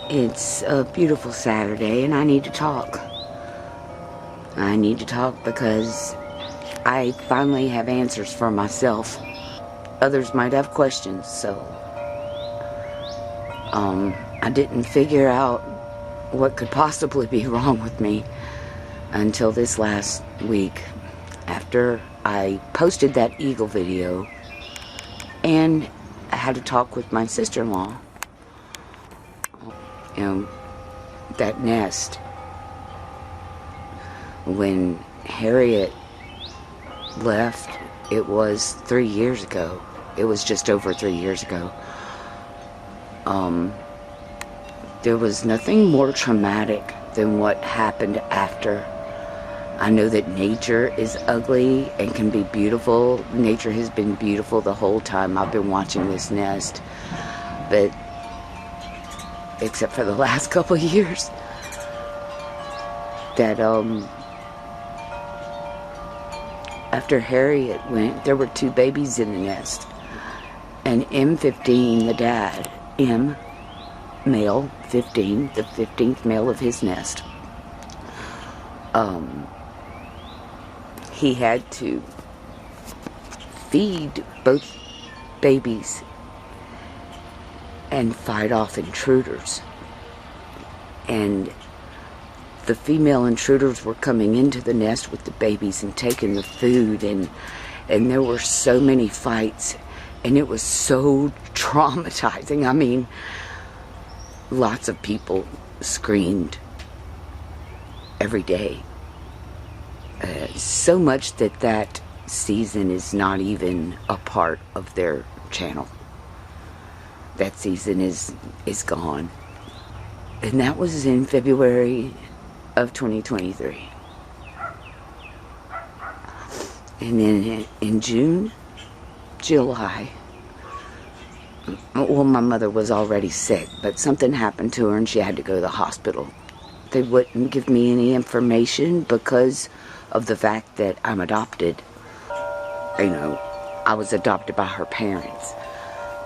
It's a beautiful Saturday and I need to talk. I need to talk because I finally have answers for myself. Others might have questions, so I didn't figure out what could possibly be wrong with me until this last week, after I posted that eagle video and I had to talk with my sister-in-law. That nest, when Harriet left, it was 3 years ago. It was just over 3 years ago. There was nothing more traumatic than what happened after. I know that nature is ugly and can be beautiful. Nature has been beautiful the whole time I've been watching this nest, but except for the last couple of years, that after Harriet went, there were 2 babies in the nest, and M15, the dad, M, male, 15, the 15th male of his nest, he had to feed both babies and fight off intruders. And the female intruders were coming into the nest with the babies and taking the food, and there were so many fights, and it was so traumatizing. I mean, lots of people screamed every day. So much that season is not even a part of their channel. That season is gone. And that was in February of 2023. And then in June, July, well, my mother was already sick, but something happened to her and she had to go to the hospital. They wouldn't give me any information because of the fact that I'm adopted. You know, I was adopted by her parents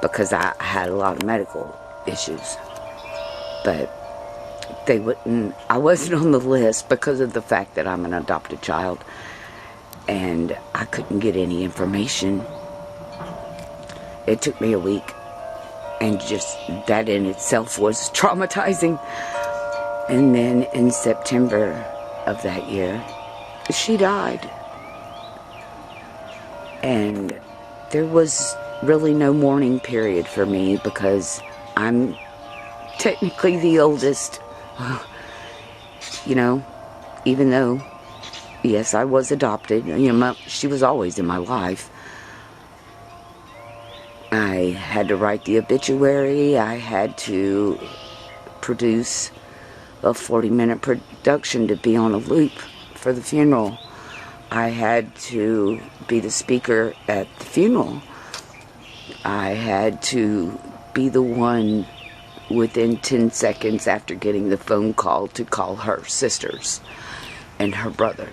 because I had a lot of medical issues. But they wouldn't, I wasn't on the list because of the fact that I'm an adopted child, and I couldn't get any information. It took me a week, and just that in itself was traumatizing. And then in September of that year, she died. And there was really no mourning period for me because I'm technically the oldest. You know, even though, yes, I was adopted, you know, she was always in my life. I had to write the obituary. I had to produce a 40-minute production to be on a loop for the funeral. I had to be the speaker at the funeral. I had to be the one within 10 seconds after getting the phone call to call her sisters and her brother.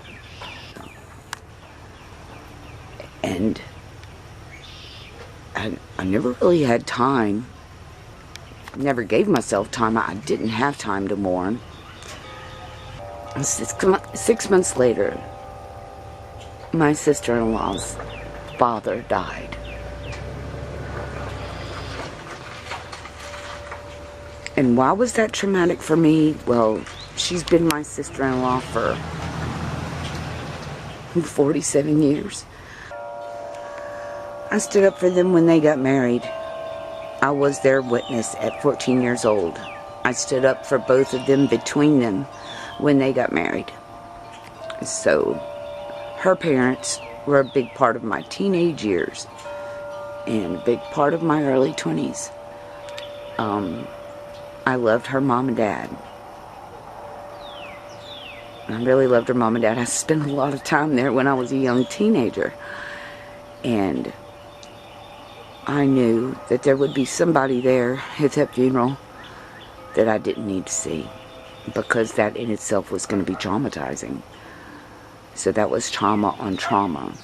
And I never really had time. Never gave myself time. I didn't have time to mourn. 6 months later, my sister-in-law's father died. And why was that traumatic for me? Well, she's been my sister-in-law for 47 years. I stood up for them when they got married. I was their witness at 14 years old. I stood up for both of them, between them, when they got married. So, her parents were a big part of my teenage years and a big part of my early 20s. I loved her mom and dad. I really loved her mom and dad. I spent a lot of time there when I was a young teenager. And I knew that there would be somebody there at that funeral that I didn't need to see, because that in itself was going to be traumatizing. So that was trauma on trauma.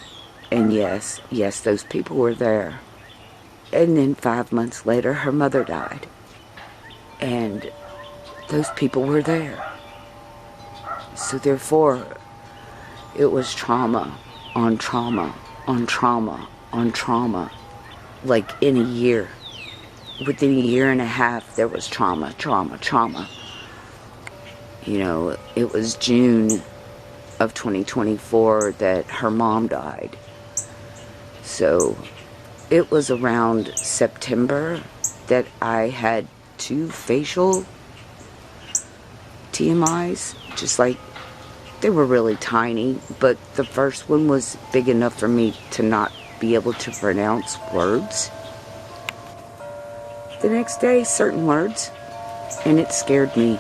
And yes, those people were there. And then 5 months later, her mother died. And those people were there. So therefore, it was trauma on trauma on trauma on trauma. Like in a year. Within a year and a half, there was trauma. You know, it was June of 2024 that her mom died. So it was around September that I had 2 facial TMIs. Just like, they were really tiny, but the first one was big enough for me to not be able to pronounce words. The next day, certain words, and it scared me.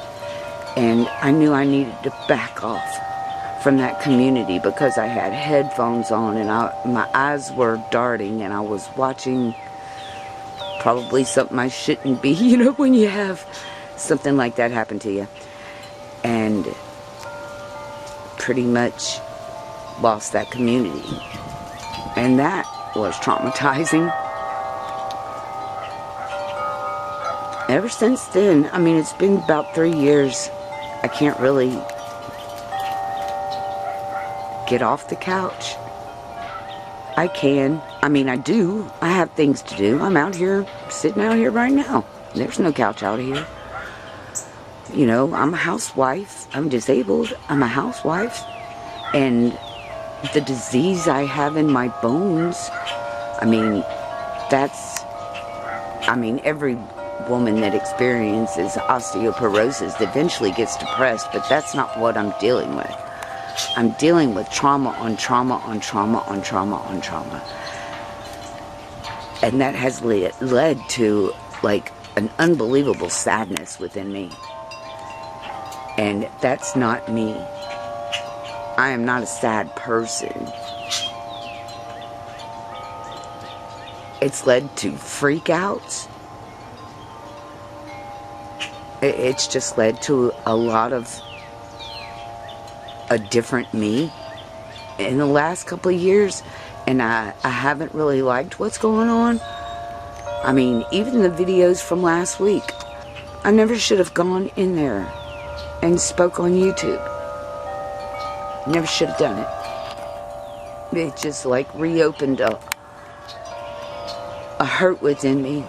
And I knew I needed to back off from that community because I had headphones on and my eyes were darting and I was watching probably something I shouldn't be, you know, when you have something like that happen to you. And pretty much lost that community. And that was traumatizing. Ever since then, I mean, it's been about 3 years. I can't really get off the couch. I can. I mean, I do. I have things to do. I'm out here, sitting out here right now. There's no couch out here. You know, I'm a housewife. I'm disabled. I'm a housewife. And the disease I have in my bones, I mean, every woman that experiences osteoporosis eventually gets depressed, but that's not what I'm dealing with. I'm dealing with trauma on trauma on trauma on trauma on trauma. And that has led to, like, an unbelievable sadness within me. And that's not me. I am not a sad person. It's led to freakouts. It's just led to a lot of a different me in the last couple of years, and I haven't really liked what's going on. I mean, even the videos from last week, I never should have gone in there and spoke on YouTube. Never should have done it. It just like reopened a hurt within me.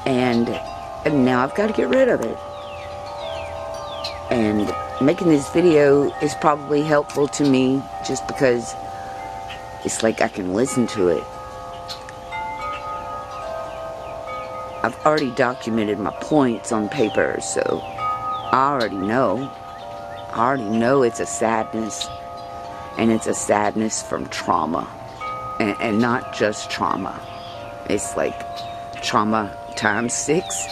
And now I've got to get rid of it. And making this video is probably helpful to me just because it's like I can listen to it. I've already documented my points on paper, so I already know. I already know it's a sadness. And it's a sadness from trauma. And not just trauma. It's like trauma times 6.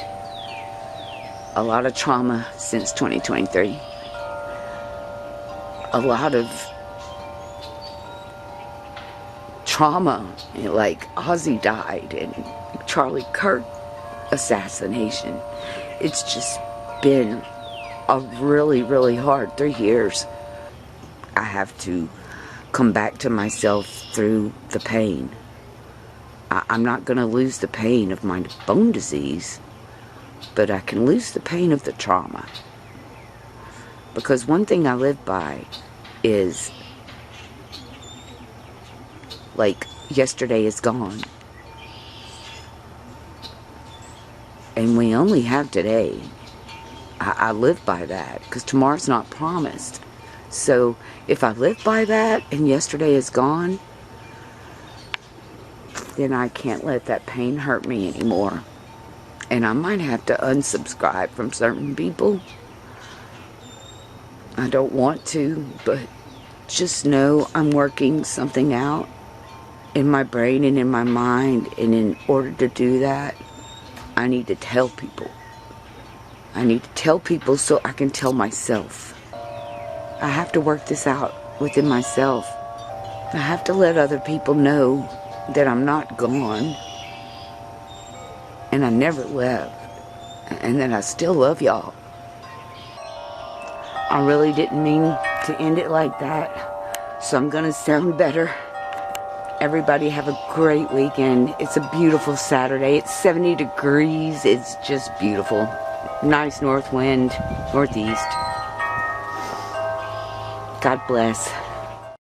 A lot of trauma since 2023. A lot of trauma, like Ozzy died and Charlie Kirk assassination. It's just been a really, really hard 3 years. I have to come back to myself through the pain. I'm not going to lose the pain of my bone disease, but I can lose the pain of the trauma. Because one thing I live by is, like, yesterday is gone. And we only have today. I live by that, because tomorrow's not promised. So, if I live by that, and yesterday is gone, then I can't let that pain hurt me anymore. And I might have to unsubscribe from certain people. I don't want to, but just know I'm working something out in my brain and in my mind. And in order to do that, I need to tell people. I need to tell people so I can tell myself. I have to work this out within myself. I have to let other people know that I'm not gone. And I never left. And that I still love y'all. I really didn't mean to end it like that. So I'm gonna sound better. everybody have a great weekend. It's a beautiful Saturday. It's 70 degrees. It's just beautiful. Nice north wind, northeast. God bless.